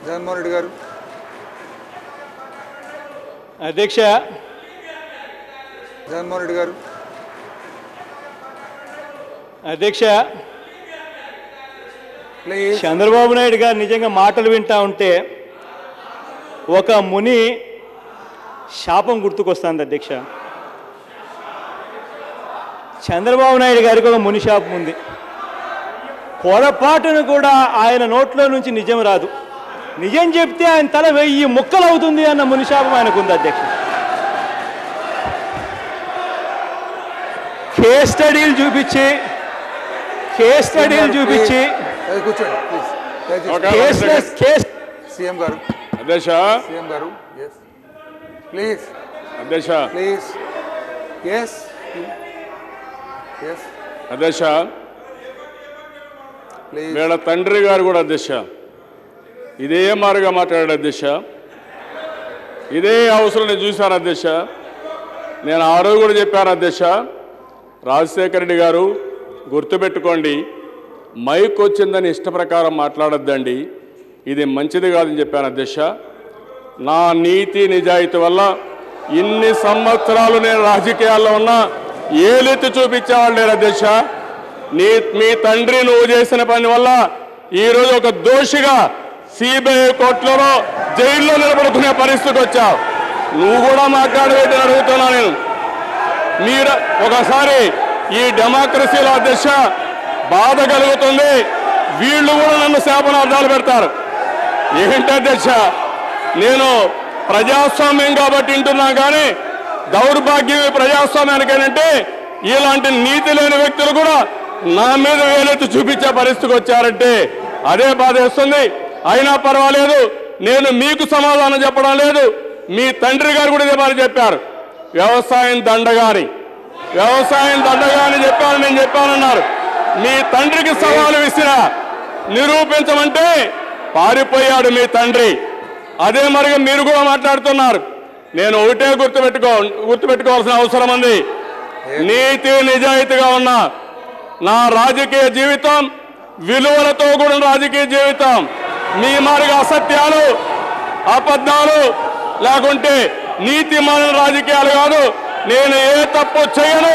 జగన్మోహన్ రెడ్డి గారు. అధ్యక్ష, జగన్మోహన్ రెడ్డి గారు. అధ్యక్ష, ప్లీజ్. చంద్రబాబు నాయుడు గారు నిజంగా మాటలు వింటా ఉంటే ఒక ముని శాపం గుర్తుకొస్తుంది అధ్యక్ష. చంద్రబాబు నాయుడు గారికి ఒక ముని శాపం ఉంది. పొరపాటును కూడా ఆయన నోట్లో నుంచి నిజం రాదు. నిజం చెప్తే ఆయన తల 1000 ముక్కలు అవుతుంది అన్న ముని శాపం ఆయనకు ఉంది అధ్యక్ష. కేస్ స్టడీలు చూపించి కూర్చోండి కేస్ సీఎం గారు. అధ్యక్ష, సీఎం గారు. ప్లీజ్ అధ్యక్ష, ప్లీజ్. అధ్యక్ష, ప్లీజ్. వీళ్ళ తండ్రి గారు కూడా అధ్యక్ష ఇదే మారుగా మాట్లాడాడు అధ్యక్ష. ఇదే అవసరం నేను చూశాను అధ్యక్ష. నేను ఆ రోజు కూడా చెప్పాను అధ్యక్ష, రాజశేఖర రెడ్డి గారు గుర్తుపెట్టుకోండి, మైక్ వచ్చిందని ఇష్ట ప్రకారం మాట్లాడొద్దండి, ఇది మంచిది కాదని చెప్పాను అధ్యక్ష. నా నీతి నిజాయితీ వల్ల ఇన్ని సంవత్సరాలు నేను రాజకీయాల్లో ఉన్నా ఏలెత్తి చూపించేవాళ్ళు లేరు అధ్యక్ష. మీ తండ్రి నువ్వు చేసిన పని వల్ల ఈరోజు ఒక దోషిగా సిబిఐ కోర్టులో జైల్లో నిలబడుకునే పరిస్థితికి వచ్చావు. నువ్వు కూడా మాట్లాడబెట్టి అడుగుతున్నా నేను. మీరు ఒకసారి ఈ డెమోక్రసీలో అధ్యక్ష బాధ కలుగుతుంది, వీళ్ళు కూడా నన్ను శాపనార్థాలు పెడతారు. ఏంటి అధ్యక్ష, నేను ప్రజాస్వామ్యం కాబట్టి వింటున్నా కానీ దౌర్భాగ్యం ప్రజాస్వామ్యానికి ఏంటంటే ఇలాంటి నీతి లేని వ్యక్తులు కూడా నా మీద వేలెత్తి చూపించే పరిస్థితికి వచ్చారంటే అదే బాధ వేస్తుంది. అయినా పర్వాలేదు, నేను మీకు సమాధానం చెప్పడం లేదు. మీ తండ్రి గారు కూడా ఇదే బాగా చెప్పారు, వ్యవసాయం దండగాని చెప్పాను, నేను చెప్పానన్నారు. మీ తండ్రికి సవాలు విసిరా నిరూపించమంటే పారిపోయాడు మీ తండ్రి. అదే మరిగా మీరు కూడా మాట్లాడుతున్నారు. నేను ఒకటే గుర్తుపెట్టుకోవాల్సిన అవసరం ఉంది. నీతి నిజాయితీగా ఉన్న నా రాజకీయ జీవితం విలువలతో కూడిన రాజకీయ జీవితం. మీ మారిగా అసత్యాలు, అబద్ధాలు లేకుంటే నీతి మాలిన రాజకీయాలు కాదు. నేను ఏ తప్పు చేయను,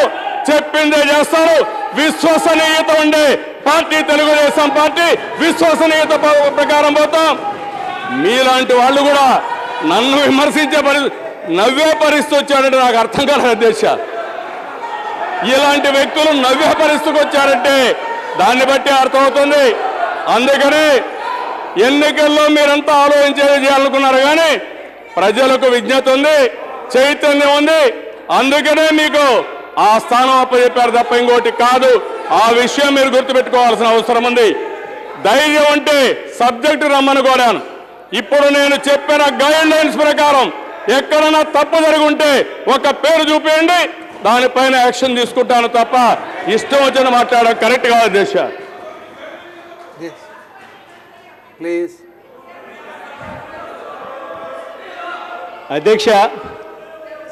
చెప్పిందే చేస్తాను. విశ్వసనీయత ఉండే పార్టీ తెలుగుదేశం పార్టీ, విశ్వసనీయత ప్రకారం పోతాం. మీలాంటి వాళ్ళు కూడా నన్ను విమర్శించే నవ్వే పరిస్థితి వచ్చాడంటే నాకు అర్థం కాలేదు అధ్యక్ష. ఇలాంటి వ్యక్తులు నవ్వే పరిస్థితికి వచ్చారంటే దాన్ని బట్టి అర్థమవుతుంది. అందుకని ఎన్నికల్లో మీరంతా చేయాలనుకున్నారు కానీ ప్రజలకు విజ్ఞత ఉంది, చైతన్యం ఉంది. అందుకనే మీకు ఆ స్థానం అప్పచెప్పారు తప్ప ఇంకోటి కాదు. ఆ విషయం మీరు గుర్తుపెట్టుకోవాల్సిన అవసరం ఉంది. ధైర్యం అంటే సబ్జెక్టు రమ్మని కోరాను. ఇప్పుడు నేను చెప్పిన గైడ్ లైన్స్ ప్రకారం ఎక్కడైనా తప్పు జరుగుంటే ఒక పేరు చూపించండి, దానిపైన యాక్షన్ తీసుకుంటాను తప్ప ఇష్టం వచ్చిన మాట్లాడడం కరెక్ట్ కాదు అధ్యక్ష. ప్లీజ్. అధ్యక్ష,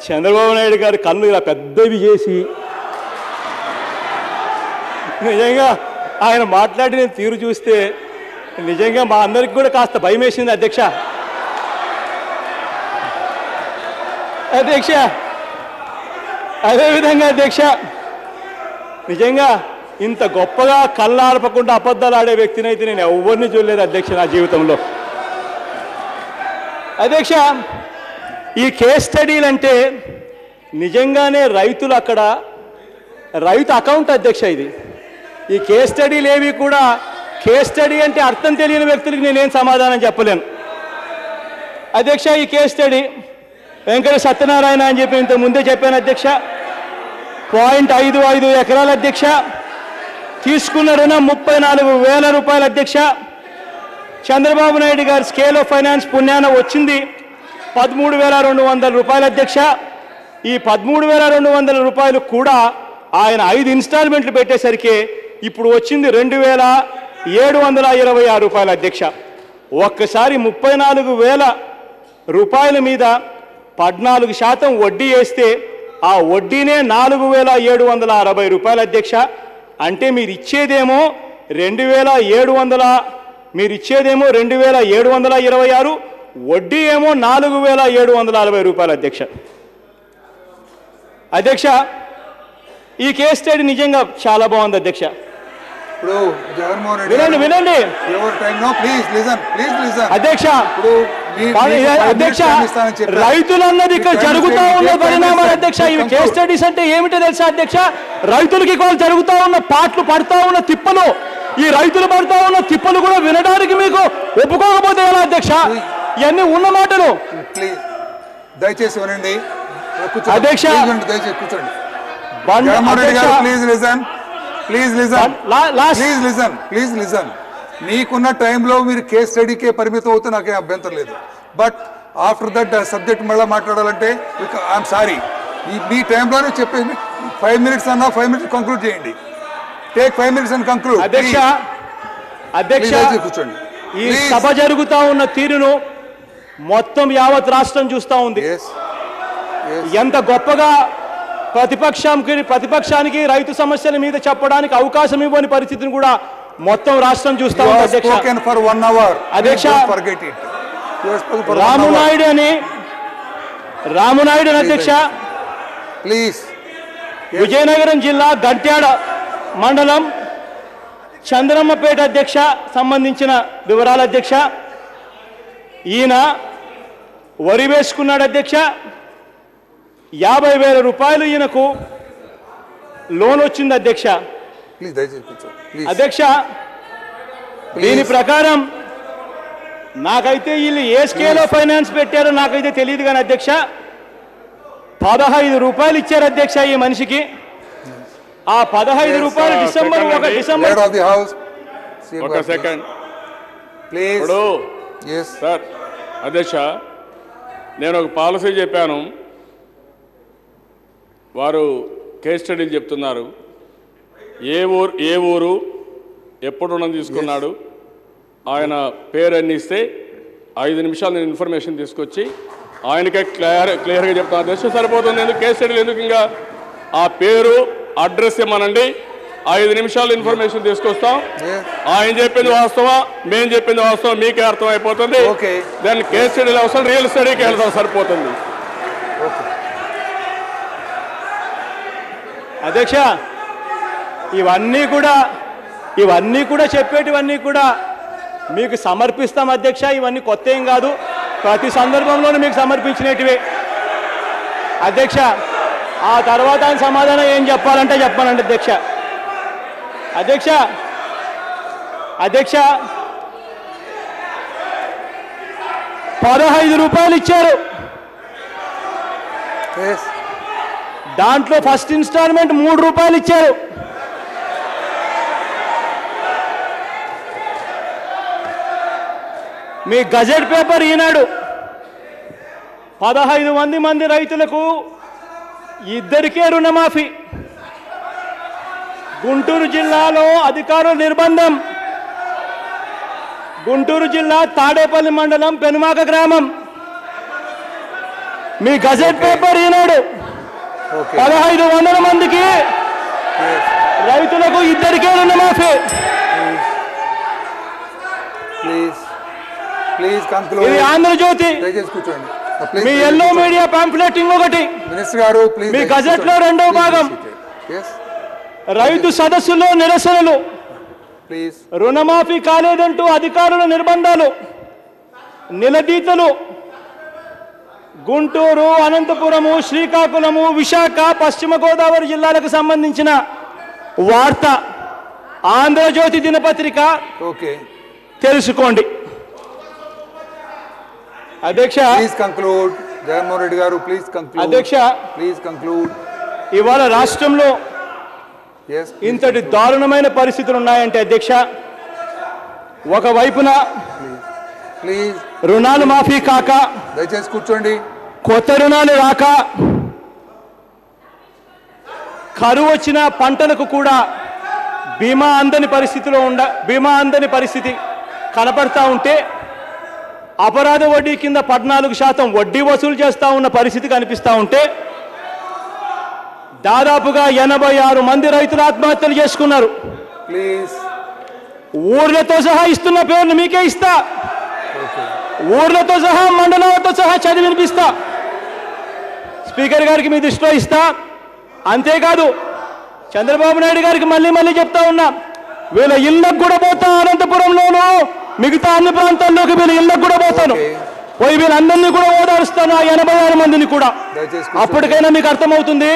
చంద్రబాబు నాయుడు గారి కళ్ళు ఇలా పెద్దవి చేసి నిజంగా ఆయన మాట్లాడిన తీరు చూస్తే నిజంగా మా అందరికి కూడా కాస్త భయం వేసింది అధ్యక్ష. అదేవిధంగా అధ్యక్ష, నిజంగా ఇంత గొప్పగా కళ్ళార్పకుండా అబద్ధాలు ఆడే వ్యక్తిని అయితే నేను ఎవరిని చూడలేదు అధ్యక్ష నా జీవితంలో. అధ్యక్ష, ఈ కేస్ స్టడీలు అంటే నిజంగానే రైతులు అక్కడ రైతు అకౌంట్ అధ్యక్ష. ఇది ఈ కేస్ స్టడీలు ఏవి కూడా కేస్ స్టడీ అంటే అర్థం తెలియని వ్యక్తులకి నేనేం సమాధానం చెప్పలేను అధ్యక్ష. ఈ కేస్ స్టడీ వెంకట సత్యనారాయణ అని చెప్పి ఇంత ముందే చెప్పాను అధ్యక్ష. 0.55 ఎకరాల అధ్యక్ష. తీసుకున్న రుణం 34,000 రూపాయలు అధ్యక్ష. చంద్రబాబు నాయుడు గారి స్కేల్ ఆఫ్ ఫైనాన్స్ పుణ్యాన వచ్చింది 13,200 రూపాయలు అధ్యక్ష. ఈ 13,200 రూపాయలు కూడా ఆయన 5 ఇన్స్టాల్మెంట్లు పెట్టేసరికి ఇప్పుడు వచ్చింది 2,726 రూపాయలు అధ్యక్ష. ఒక్కసారి 34,000 రూపాయల మీద 14% వడ్డీ వేస్తే ఆ వడ్డీనే 4,760 రూపాయలు అధ్యక్ష. అంటే మీరు ఇచ్చేదేమో 2,700 మీరు ఇచ్చేదేమో 2726, వడ్డీ ఏమో 4740 రూపాయలు అధ్యక్ష. అధ్యక్ష, ఈ కేస్ స్టడీ నిజంగా చాలా బాగుంది అధ్యక్ష. ఇప్పుడు జగన్మోహన్ రెడ్డి వినండి వినండి your time no, please listen అధ్యక్ష. ఇప్పుడు అధ్యక్ష, రైతులన్నది ఇక్కడ జరుగుతూ ఉన్న పరిణామాలు అధ్యక్ష. ఇవి కేస్ స్టడీస్ అంటే ఏమిటో తెలుసా అధ్యక్ష? రైతులకి ఇవాళ జరుగుతూ ఉన్న పాటలు పడతా ఉన్న తిప్పలు, ఈ రైతులు పడతా ఉన్న తిప్పలు కూడా వినడానికి మీకు ఒప్పుకోకపోతే ఎలా అధ్యక్ష? ఇవన్నీ ఉన్న మాటలు. ప్లీజ్ దయచేసి వినండి అధ్యక్ష. దయచేసి కూర్చోండి. Please listen. నీకున్న టైంలో మీరు కేస్ స్టడీకే పరిమితం అవుతే నాకేం అభ్యంతరం లేదు. బట్ ఆఫ్టర్ దట్ సబ్జెక్ట్ మళ్ళీ మాట్లాడాలంటే ఐఎమ్ సారీ. మీ టైంలోనే చెప్పేది 5 minutes అన్నా 5 minutes కంక్లూడ్ చేయండి. Take 5 minutes and conclude. అధ్యక్ష, కూర్చోండి. ఈ సభ జరుగుతా ఉన్న తీరును మొత్తం యావత్ రాష్ట్రం చూస్తూ ఉంది. ఎంత గొప్పగా ప్రతిపక్షానికి రైతు సమస్యల మీద చెప్పడానికి అవకాశం ఇవ్వని పరిస్థితిని కూడా మొత్తం రాష్ట్రం చూస్తా ఉంది అధ్యక్ష. అధ్యక్ష, రామునాయుడు అధ్యక్ష, ప్లీజ్. విజయనగరం జిల్లా గంట్యాడ మండలం చంద్రమ్మపేట అధ్యక్ష సంబంధించిన వివరాలు అధ్యక్ష. ఈయన వరి వేసుకున్నాడు అధ్యక్ష. 50,000 రూపాయలు ఈయనకు లోన్ వచ్చింది అధ్యక్ష. అధ్యక్ష, దీని ప్రకారం నాకైతే వీళ్ళు ఏ స్కేలో ఫైనాన్స్ పెట్టారో నాకైతే తెలియదు కానీ అధ్యక్ష 15 రూపాయలు ఇచ్చారు అధ్యక్ష ఈ మనిషికి. ఆ 15 రూపాయలు డిసెంబర్ 1 ఒక సెకండ్ ప్లీజ్ సార్. అధ్యక్ష, నేను ఒక పాలసీ చెప్పాను, వారు కేస్ స్టడీలు చెప్తున్నారు. ఏ ఊరు ఎప్పుడు రుణం తీసుకున్నాడు, ఆయన పేరు అన్ని ఇస్తే 5 నిమిషాలు నేను ఇన్ఫర్మేషన్ తీసుకొచ్చి ఆయనకే క్లియర్గా చెప్తాను అధ్యక్ష. సరిపోతుంది. ఎందుకు కేస్ స్టడీలు ఎందుకు? ఇంకా ఆ పేరు అడ్రస్ ఇవ్వమనండి, 5 నిమిషాలు ఇన్ఫర్మేషన్ తీసుకొస్తాం. ఆయన చెప్పింది వాస్తవా, మేము చెప్పింది వాస్తవం, మీకే అర్థం అయిపోతుంది. దాన్ని కేస్ స్టడీలు అవసరం, రియల్ స్టడీకి వెళ్తాం, సరిపోతుంది. అధ్యక్ష, ఇవన్నీ కూడా చెప్పేటివన్నీ కూడా మీకు సమర్పిస్తాం అధ్యక్ష. ఇవన్నీ కొత్త ఏం కాదు, ప్రతి సందర్భంలోనూ మీకు సమర్పించినటివే అధ్యక్ష. ఆ తర్వాత ఆయన సమాధానం ఏం చెప్పాలంటే చెప్పానండి అధ్యక్ష. అధ్యక్ష 15 రూపాయలు ఇచ్చారు. దాంట్లో ఫస్ట్ ఇన్స్టాల్మెంట్ 3 రూపాయలు ఇచ్చారు. మీ గజెట్ పేపర్ ఈనాడు 15 మంది రైతులకు ఇద్దరికే రుణమాఫీ. గుంటూరు జిల్లాలో అధికారుల నిర్బంధం. గుంటూరు జిల్లా తాడేపల్లి మండలం పెనుమాక గ్రామం. మీ గజెట్ పేపర్ ఈనాడు 1500 మందికి రైతులకు ఇద్దరికే రుణమాఫీ. ఇది ఆంధ్రజ్యోతి. మీ ఎల్లో మీడియా పాంప్లెట్ ఇంకొకటి. మీ గజెట్ లో 2వ భాగం. రైతు సదస్సులో నిరసనలు, రుణమాఫీ కాలేదంటూ అధికారుల నిర్బంధాలు, నిలదీతలు. గుంటూరు, అనంతపురము, శ్రీకాకుళము, విశాఖ, పశ్చిమ గోదావరి జిల్లాలకు సంబంధించిన వార్త ఆంధ్రజ్యోతి దినపత్రిక. తెలుసుకోండి అధ్యక్ష. జగన్మోహన్ రెడ్డి గారు ప్లీజ్ కంక్లూడ్. అధ్యక్ష, ప్లీజ్ కంక్లూడ్. ఇవాళ రాష్ట్రంలో ఇంతటి దారుణమైన పరిస్థితులు ఉన్నాయంటే అధ్యక్ష, ఒకవైపున రుణాలు మాఫీ కాక, దయచేసి కూర్చోండి, కొత్త రుణాలు రాక, కరువు వచ్చిన పంటలకు కూడా బీమా అందని పరిస్థితి కనపడతా ఉంటే, అపరాధ వడ్డీ కింద 14% వడ్డీ వసూలు చేస్తూ ఉన్న పరిస్థితి కనిపిస్తూ ఉంటే, దాదాపుగా 86 మంది రైతులు ఆత్మహత్యలు చేసుకున్నారు. ఊర్లతో సహా ఇస్తున్న పేర్లు మీకే ఇస్తా, ఊర్లతో సహా మండలాలతో సహా చదివి వినిపిస్తా, స్పీకర్ గారికి మీ దృష్టిలో ఇస్తా. అంతేకాదు చంద్రబాబు నాయుడు గారికి మళ్ళీ మళ్ళీ చెప్తా ఉన్నా, వీళ్ళ ఇళ్ళకు కూడా పోతా, అనంతపురంలోనూ మిగతా అన్ని ప్రాంతాల్లోకి వీళ్ళ ఇళ్ళకు కూడా పోతాను, పోయి వీళ్ళందరినీ కూడా ఓదారుస్తాను, ఆ 86 మందిని కూడా. అప్పటికైనా మీకు అర్థమవుతుంది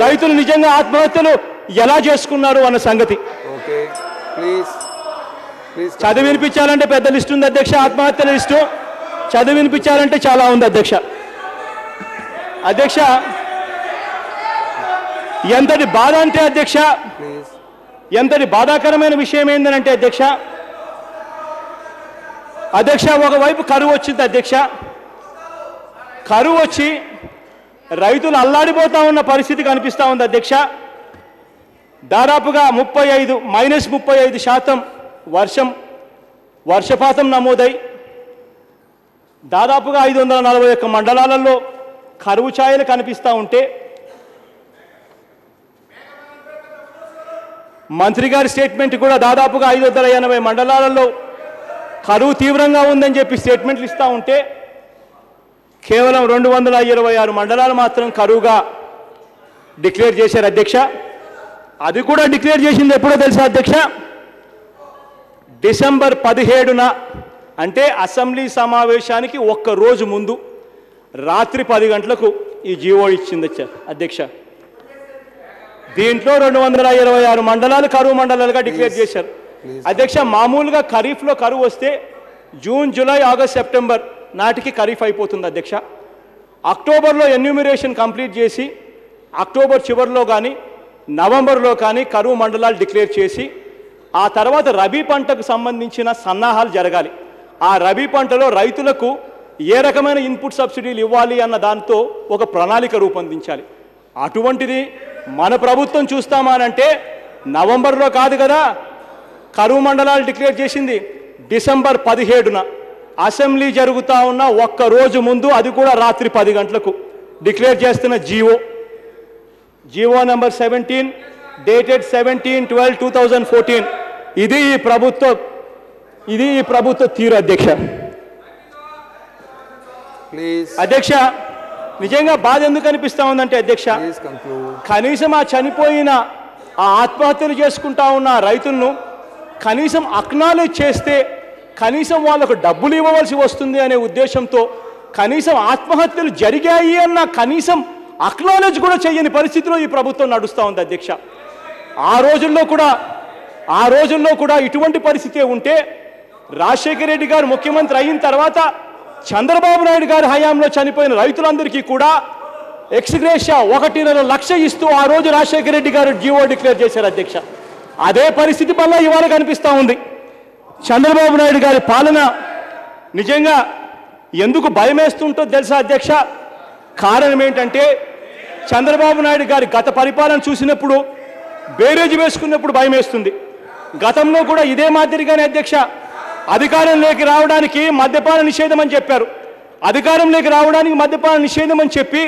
రైతులు నిజంగా ఆత్మహత్యలు ఎలా చేసుకున్నారు అన్న సంగతి. చదివి వినిపించాలంటే పెద్ద లిస్ట్ ఉంది అధ్యక్ష, ఆత్మహత్యల లిస్టు చదివి వినిపించాలంటే చాలా ఉంది అధ్యక్ష. అధ్యక్ష ఎంతటి బాధ అంటే అధ్యక్ష, ఎంతటి బాధాకరమైన విషయం ఏంటంటే అధ్యక్ష, ఒకవైపు కరువు వచ్చింది అధ్యక్ష, కరువు వచ్చి రైతులు అల్లాడిపోతా ఉన్న పరిస్థితి కనిపిస్తూ ఉంది అధ్యక్ష. దాదాపుగా -35% వర్షపాతం నమోదై దాదాపుగా 541 మండలాలలో కరువు ఛాయలు కనిపిస్తూ ఉంటే మంత్రి గారి స్టేట్మెంట్ కూడా దాదాపుగా 580 మండలాలలో కరువు తీవ్రంగా ఉందని చెప్పి స్టేట్మెంట్లు ఇస్తూ ఉంటే కేవలం 226 మండలాలు మాత్రం కరువుగా డిక్లేర్ చేశారు అధ్యక్ష. అది కూడా డిక్లేర్ చేసింది ఎప్పుడో తెలుసా అధ్యక్ష, డిసెంబర్ 17న అంటే అసెంబ్లీ సమావేశానికి ఒక్క రోజు ముందు రాత్రి 10 గంటలకు ఈ జీవో ఇచ్చింది అధ్యక్ష. దీంట్లో 226 మండలాలు కరువు మండలాలుగా డిక్లేర్ చేశారు అధ్యక్ష. మామూలుగా ఖరీఫ్లో కరువు వస్తే జూన్, జూలై, ఆగస్ట్, సెప్టెంబర్ నాటికి ఖరీఫ్ అయిపోతుంది అధ్యక్ష. అక్టోబర్లో ఎన్యూమిరేషన్ కంప్లీట్ చేసి అక్టోబర్ చివరిలో కానీ నవంబర్లో కానీ కరువు మండలాలు డిక్లేర్ చేసి ఆ తర్వాత రబీ పంటకు సంబంధించిన సన్నాహాలు జరగాలి. ఆ రబీ పంటలో రైతులకు ఏ రకమైన ఇన్పుట్ సబ్సిడీలు ఇవ్వాలి అన్న దాంతో ఒక ప్రణాళిక రూపొందించాలి. అటువంటిది మన ప్రభుత్వం చూస్తామానంటే నవంబర్లో కాదు కదా కరువు మండలాలు డిక్లేర్ చేసింది, డిసెంబర్ 17న అసెంబ్లీ జరుగుతూ ఉన్న ఒక్క రోజు ముందు, అది కూడా రాత్రి 10 గంటలకు డిక్లేర్ చేస్తున్న జీవో నెంబర్ 17 డేటెడ్ 17/12/2014. ఇది ఈ ప్రభుత్వ తీరు అధ్యక్ష. అధ్యక్ష నిజంగా బాధ ఎందుకు అనిపిస్తా ఉందంటే అధ్యక్ష, కనీసం ఆ చనిపోయిన ఆ ఆత్మహత్యలు చేసుకుంటా ఉన్న రైతులను కనీసం అక్నాలెడ్జ్ చేస్తే కనీసం వాళ్ళకు డబ్బులు ఇవ్వవలసి వస్తుంది అనే ఉద్దేశంతో కనీసం ఆత్మహత్యలు జరిగాయి అన్న కనీసం అక్నాలెడ్జ్ కూడా చేయని పరిస్థితిలో ఈ ప్రభుత్వం నడుస్తూ ఉంది అధ్యక్ష. ఆ రోజుల్లో కూడా ఇటువంటి పరిస్థితి ఉంటే రాజశేఖర రెడ్డి గారు ముఖ్యమంత్రి అయిన తర్వాత చంద్రబాబు నాయుడు గారి హయాంలో చనిపోయిన రైతులందరికీ కూడా ఎక్స్గ్రేషియా 1.5 లక్ష ఇస్తూ ఆ రోజు రాజశేఖర రెడ్డి గారు జీవో డిక్లేర్ చేశారు అధ్యక్ష. అదే పరిస్థితి మళ్ళీ ఇవాళ కనిపిస్తూ ఉంది. చంద్రబాబు నాయుడు గారి పాలన నిజంగా ఎందుకు భయమేస్తుంటో తెలుసా అధ్యక్ష? కారణం ఏంటంటే చంద్రబాబు నాయుడు గారి గత పరిపాలన చూసినప్పుడు బేరేజ్ వేసుకున్నప్పుడు భయమేస్తుంది. గతంలో కూడా ఇదే మాదిరిగానే అధ్యక్ష అధికారంలోకి రావడానికి మద్యపాన నిషేధం అని చెప్పారు. అధికారంలోకి రావడానికి మద్యపాన నిషేధం అని చెప్పి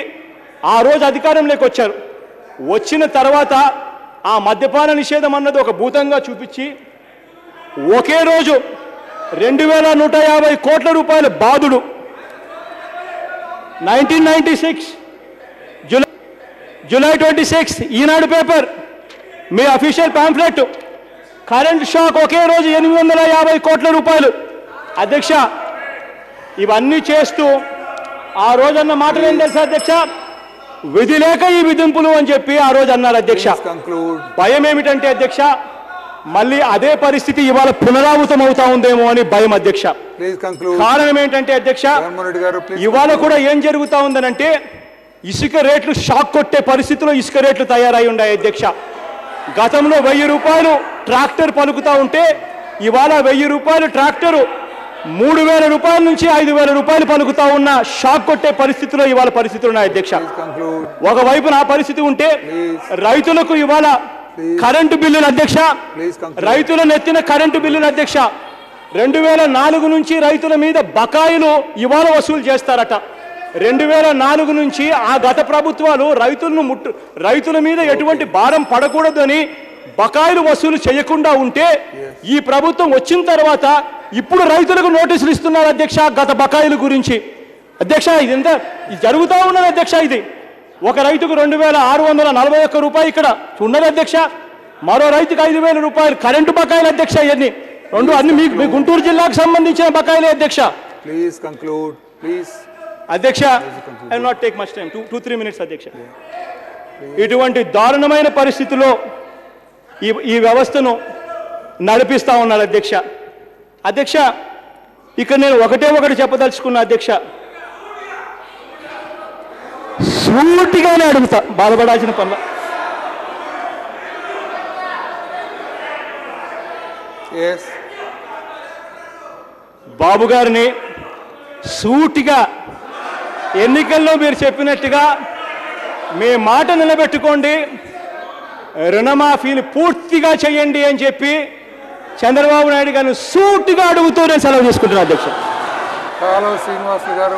ఆ రోజు అధికారంలోకి వచ్చారు. వచ్చిన తర్వాత ఆ మద్యపాన నిషేధం అన్నది ఒక భూతంగా చూపించి ఒకే రోజు 2150 కోట్ల రూపాయల బాధుడు 1996 జూలై 26 ఈనాడు పేపర్ మీ అఫీషియల్ పాంఫ్లెట్ కరెంట్ షాక్ ఒకే రోజు 850 కోట్ల రూపాయలు అధ్యక్ష. ఇవన్నీ చేస్తూ ఆ రోజు అన్న మాటలు ఏం తెలుసా అధ్యక్ష? విధి లేక ఈ విధింపులు అని చెప్పి ఆ రోజు అన్నారు అధ్యక్ష. భయం ఏమిటంటే అధ్యక్ష మళ్ళీ అదే పరిస్థితి ఇవాళ పునరావృతం అవుతా ఉందేమో అని భయం అధ్యక్ష. కారణం ఏంటంటే అధ్యక్ష ఇవాళ కూడా ఏం జరుగుతా ఉందనంటే ఇసుక రేట్లు షాక్ కొట్టే పరిస్థితిలో ఇసుక రేట్లు తయారై ఉన్నాయి అధ్యక్ష. గతంలో 1000 రూపాయలు ట్రాక్టర్ పలుకుతా ఉంటే ఇవాళ 1000 రూపాయలు ట్రాక్టరు 3000 రూపాయల నుంచి 5000 రూపాయలు పలుకుతా ఉన్న షాక్ కొట్టే పరిస్థితిలో ఇవాళ పరిస్థితులు ఉన్నాయి అధ్యక్ష. ఒకవైపు నా పరిస్థితి ఉంటే రైతులకు ఇవాళ కరెంటు బిల్లులు అధ్యక్ష, రైతులను ఎత్తిన కరెంటు బిల్లులు అధ్యక్ష 2004 నుంచి రైతుల మీద బకాయిలు ఇవాళ వసూలు చేస్తారట. 2004 నుంచి ఆ గత ప్రభుత్వాలు రైతుల మీద ఎటువంటి భారం పడకూడదు అని బకాయిలు వసూలు చేయకుండా ఉంటే ఈ ప్రభుత్వం వచ్చిన తర్వాత ఇప్పుడు రైతులకు నోటీసులు ఇస్తున్నారు అధ్యక్ష గత బకాయిల గురించి. అధ్యక్ష ఇది జరుగుతూ ఉన్నది అధ్యక్ష. ఇది ఒక రైతుకు 2641 రూపాయలు ఇక్కడ ఉన్నది అధ్యక్ష. మరో రైతుకు 5000 రూపాయలు కరెంటు బకాయిలు అధ్యక్ష. ఇవన్నీ రెండు అన్ని మీ గుంటూరు జిల్లాకు సంబంధించిన బకాయిలే అధ్యక్ష. ప్లీజ్ కంక్లూడ్ ప్లీజ్ అధ్యక్ష. I will not take much time, 2-3 minutes అధ్యక్ష. ఇటువంటి దారుణమైన పరిస్థితుల్లో ఈ వ్యవస్థను నడిపిస్తా ఉన్నారు అధ్యక్ష. అధ్యక్ష ఇక్కడ నేను ఒకటి చెప్పదలుచుకున్నా అధ్యక్ష. సూటిగానే అడుగుతా, బాధపడాల్సిన పనుల. బాబు గారిని సూటిగా ఎన్నికల్లో మీరు చెప్పినట్టుగా మీ మాట నిలబెట్టుకోండి, రుణమాఫీని పూర్తిగా చేయండి అని చెప్పి చంద్రబాబు నాయుడు గారిని సూటిగా అడుగుతూ నేను సెలవు తీసుకుంటున్నాను అధ్యక్ష. కాలువ శ్రీనివాస్ గారు.